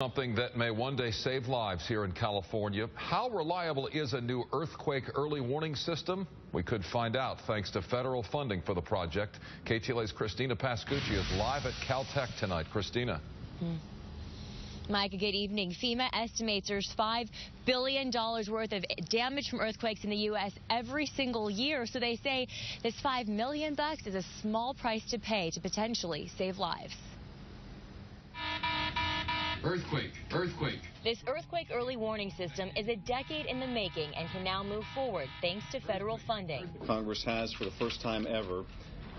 Something that may one day save lives here in California. How reliable is a new earthquake early warning system? We could find out thanks to federal funding for the project. KTLA's Christina Pascucci is live at Caltech tonight. Christina. Mike, good evening. FEMA estimates there's $5 billion worth of damage from earthquakes in the U.S. every single year. So they say this $5 million is a small price to pay to potentially save lives. Earthquake. This earthquake early warning system is a decade in the making and can now move forward thanks to federal funding. Congress has, for the first time ever,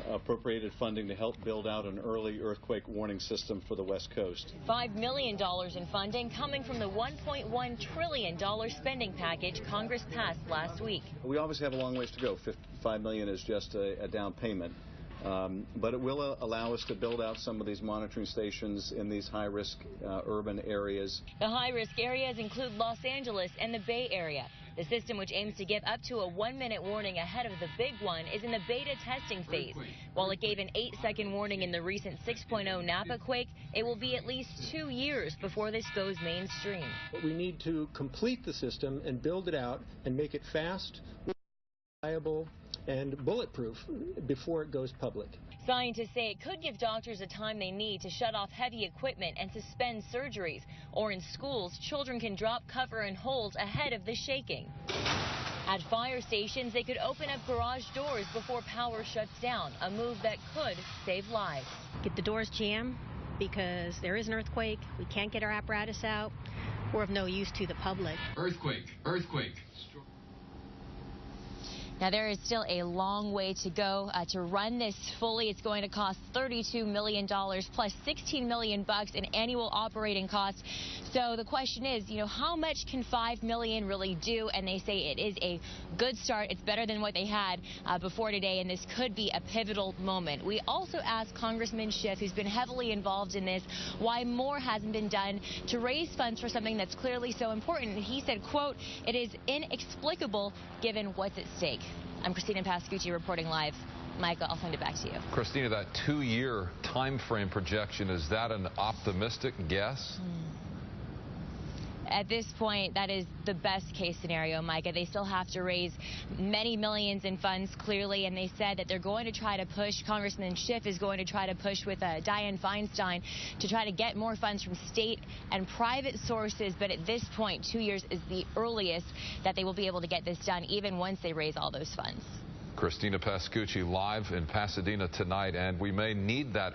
appropriated funding to help build out an early earthquake warning system for the West Coast. $5 million in funding coming from the $1.1 trillion spending package Congress passed last week. We obviously have a long ways to go. $5 million is just a down payment. But it will allow us to build out some of these monitoring stations in these high-risk urban areas. The high-risk areas include Los Angeles and the Bay Area. The system, which aims to give up to a 1-minute warning ahead of the big one, is in the beta testing phase. While it gave an 8-second warning in the recent 6.0 Napa quake, it will be at least 2 years before this goes mainstream. We need to complete the system and build it out and make it fast, reliable, and bulletproof before it goes public. Scientists say it could give doctors the time they need to shut off heavy equipment and suspend surgeries. Or in schools, children can drop cover and hold ahead of the shaking. At fire stations, they could open up garage doors before power shuts down, a move that could save lives. Get the doors jammed because there is an earthquake. We can't get our apparatus out. We're of no use to the public. Earthquake. Now, there is still a long way to go to run this fully. It's going to cost $32 million plus $16 million in annual operating costs. So the question is, how much can $5 million really do? And they say it is a good start. It's better than what they had before today, and this could be a pivotal moment. We also asked Congressman Schiff, who's been heavily involved in this, why more hasn't been done to raise funds for something that's clearly so important. And he said, quote, "It is inexplicable given what's at stake." I'm Christina Pascucci reporting live. Michael, I'll send it back to you. Christina, that 2-year time frame projection, is that an optimistic guess? At this point, that is the best case scenario, Micah. They still have to raise many millions in funds, clearly, and they said that they're going to try to push, Congressman Schiff is going to try to push with Dianne Feinstein to try to get more funds from state and private sources, but at this point, 2 years is the earliest that they will be able to get this done, even once they raise all those funds. Christina Pascucci live in Pasadena tonight, and we may need that